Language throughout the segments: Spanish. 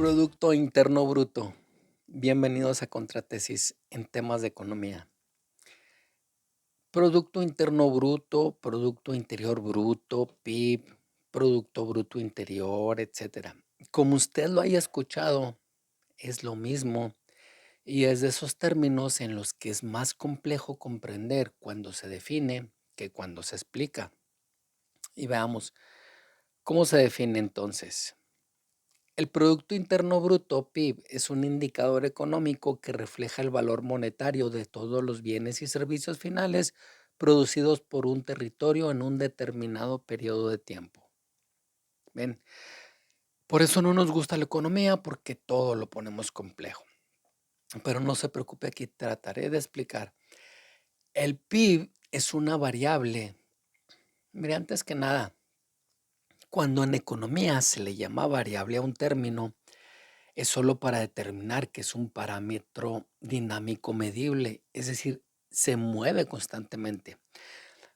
Producto Interno Bruto. Bienvenidos a Contratesis en temas de economía. Producto Interno Bruto, Producto Interior Bruto, PIB, Producto Bruto Interior, etcétera. Como usted lo haya escuchado, es lo mismo y es de esos términos en los que es más complejo comprender cuando se define que cuando se explica. Y veamos, ¿cómo se define entonces? El Producto Interno Bruto, PIB, es un indicador económico que refleja el valor monetario de todos los bienes y servicios finales producidos por un territorio en un determinado periodo de tiempo. ¿Ven? Por eso no nos gusta la economía, porque todo lo ponemos complejo. Pero no se preocupe, aquí trataré de explicar. El PIB es una variable. Mire, antes que nada, cuando en economía se le llama variable a un término, es solo para determinar que es un parámetro dinámico medible, es decir, se mueve constantemente.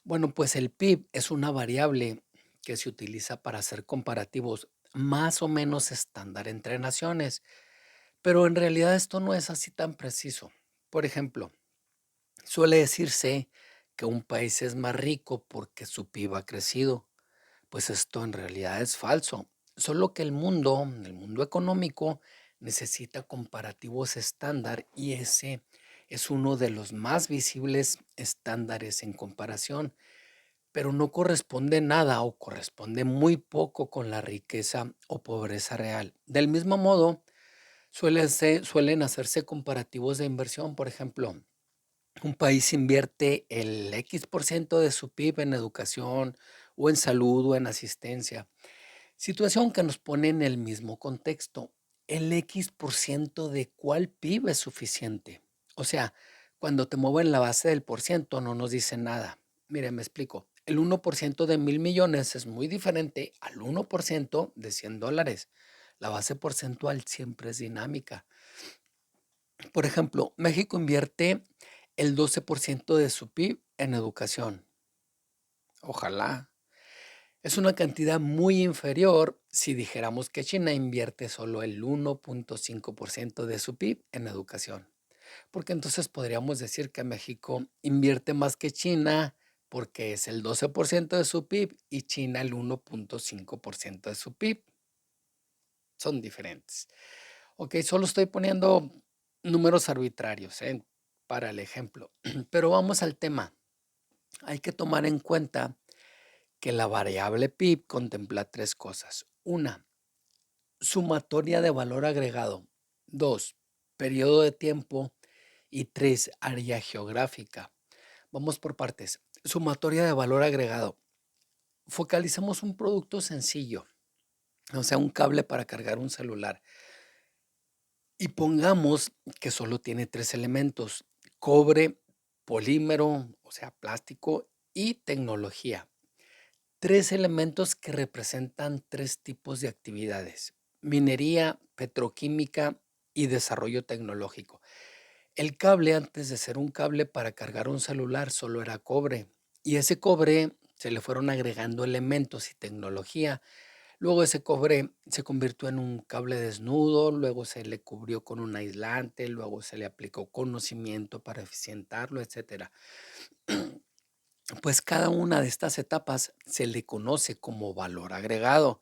Bueno, pues el PIB es una variable que se utiliza para hacer comparativos más o menos estándar entre naciones, pero en realidad esto no es así tan preciso. Por ejemplo, suele decirse que un país es más rico porque su PIB ha crecido. Pues esto en realidad es falso. Solo que el mundo económico, necesita comparativos estándar y ese es uno de los más visibles estándares en comparación, pero no corresponde nada o corresponde muy poco con la riqueza o pobreza real. Del mismo modo, suelen hacerse comparativos de inversión. Por ejemplo, un país invierte el X% de su PIB en educación o en salud o en asistencia. Situación que nos pone en el mismo contexto. ¿El X% de cuál PIB es suficiente? O sea, cuando te mueven la base del por ciento no nos dice nada. Mire, me explico. El 1% de 1,000,000,000 es muy diferente al 1% de $100. La base porcentual siempre es dinámica. Por ejemplo, México invierte el 12% de su PIB en educación. Ojalá. Es una cantidad muy inferior si dijéramos que China invierte solo el 1,5% de su PIB en educación, porque entonces podríamos decir que México invierte más que China porque es el 12% de su PIB y China el 1,5% de su PIB. Son diferentes. Ok, solo estoy poniendo números arbitrarios, para el ejemplo, pero vamos al tema. Hay que tomar en cuenta que la variable PIB contempla tres cosas. Una, sumatoria de valor agregado. Dos, periodo de tiempo. Y tres, área geográfica. Vamos por partes. Sumatoria de valor agregado. Focalicemos un producto sencillo, o sea, un cable para cargar un celular. Y pongamos que solo tiene tres elementos: cobre, polímero, o sea, plástico, y tecnología. Tres elementos que representan tres tipos de actividades: minería, petroquímica y desarrollo tecnológico. El cable, antes de ser un cable para cargar un celular, solo era cobre, y ese cobre se le fueron agregando elementos y tecnología. Luego ese cobre se convirtió en un cable desnudo, luego se le cubrió con un aislante, luego se le aplicó conocimiento para eficientarlo, etcétera. Pues cada una de estas etapas se le conoce como valor agregado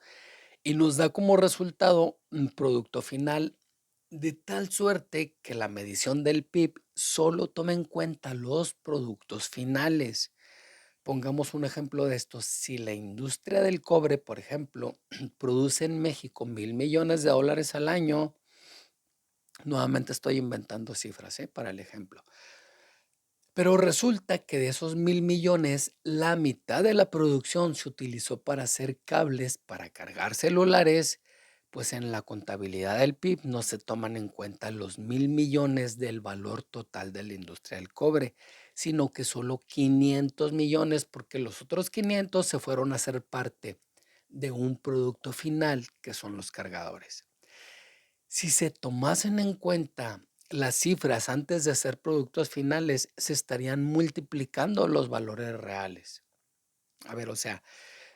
y nos da como resultado un producto final, de tal suerte que la medición del PIB solo toma en cuenta los productos finales. Pongamos un ejemplo de esto: si la industria del cobre, por ejemplo, produce en México $1,000,000,000 al año, nuevamente estoy inventando cifras, para el ejemplo. Pero resulta que de esos 1,000,000,000, la mitad de la producción se utilizó para hacer cables para cargar celulares. Pues en la contabilidad del PIB no se toman en cuenta los 1,000,000,000 del valor total de la industria del cobre, sino que solo 500,000,000, porque los otros 500 se fueron a hacer parte de un producto final, que son los cargadores. Si se tomasen en cuenta las cifras antes de hacer productos finales, se estarían multiplicando los valores reales. A ver, o sea,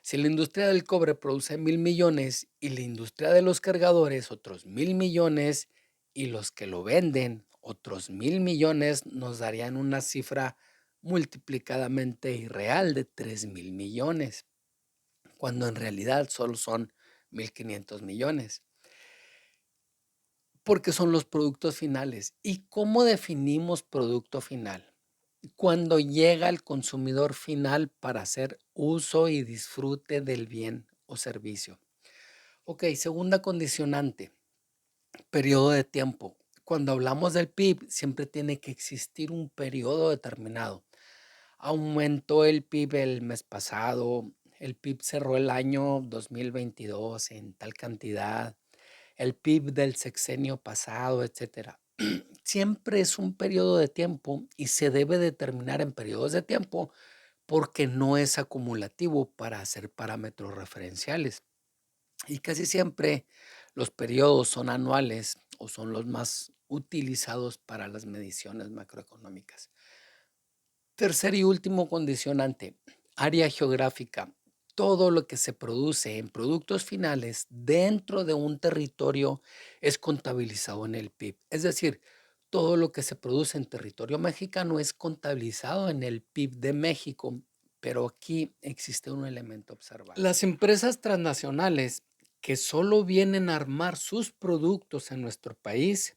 Si la industria del cobre produce 1,000 millones y la industria de los cargadores otros 1,000 millones y los que lo venden otros 1,000 millones, nos darían una cifra multiplicadamente irreal de 3,000 millones, cuando en realidad solo son 1,500 millones, porque son los productos finales. ¿Y cómo definimos producto final? Cuando llega al consumidor final para hacer uso y disfrute del bien o servicio. Ok, segunda condicionante, periodo de tiempo. Cuando hablamos del PIB, siempre tiene que existir un periodo determinado. Aumentó el PIB el mes pasado, el PIB cerró el año 2022 en tal cantidad, el PIB del sexenio pasado, etcétera. Siempre es un periodo de tiempo y se debe determinar en periodos de tiempo porque no es acumulativo para hacer parámetros referenciales. Y casi siempre los periodos son anuales o son los más utilizados para las mediciones macroeconómicas. Tercer y último condicionante, área geográfica. Todo lo que se produce en productos finales dentro de un territorio es contabilizado en el PIB. Es decir, todo lo que se produce en territorio mexicano es contabilizado en el PIB de México, pero aquí existe un elemento a observar. Las empresas transnacionales que solo vienen a armar sus productos en nuestro país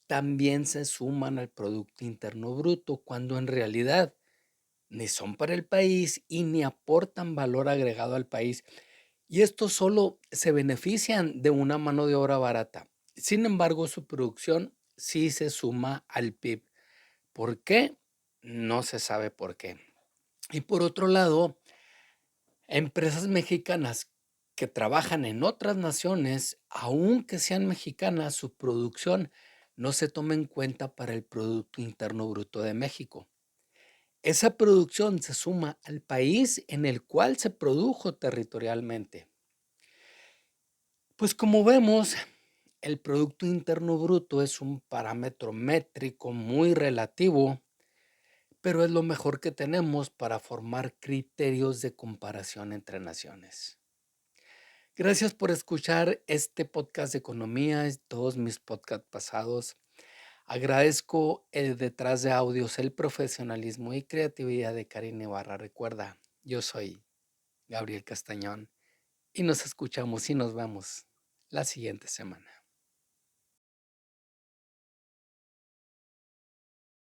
también se suman al Producto Interno Bruto, cuando en realidad ni son para el país y ni aportan valor agregado al país. Y estos solo se benefician de una mano de obra barata. Sin embargo, su producción sí se suma al PIB. ¿Por qué? No se sabe por qué. Y por otro lado, empresas mexicanas que trabajan en otras naciones, aunque sean mexicanas, su producción no se toma en cuenta para el Producto Interno Bruto de México. Esa producción se suma al país en el cual se produjo territorialmente. Pues como vemos, el Producto Interno Bruto es un parámetro métrico muy relativo, pero es lo mejor que tenemos para formar criterios de comparación entre naciones. Gracias por escuchar este podcast de economía y todos mis podcasts pasados. Agradezco el detrás de audios, el profesionalismo y creatividad de Karine Ibarra. Recuerda, yo soy Gabriel Castañón y nos escuchamos y nos vemos la siguiente semana.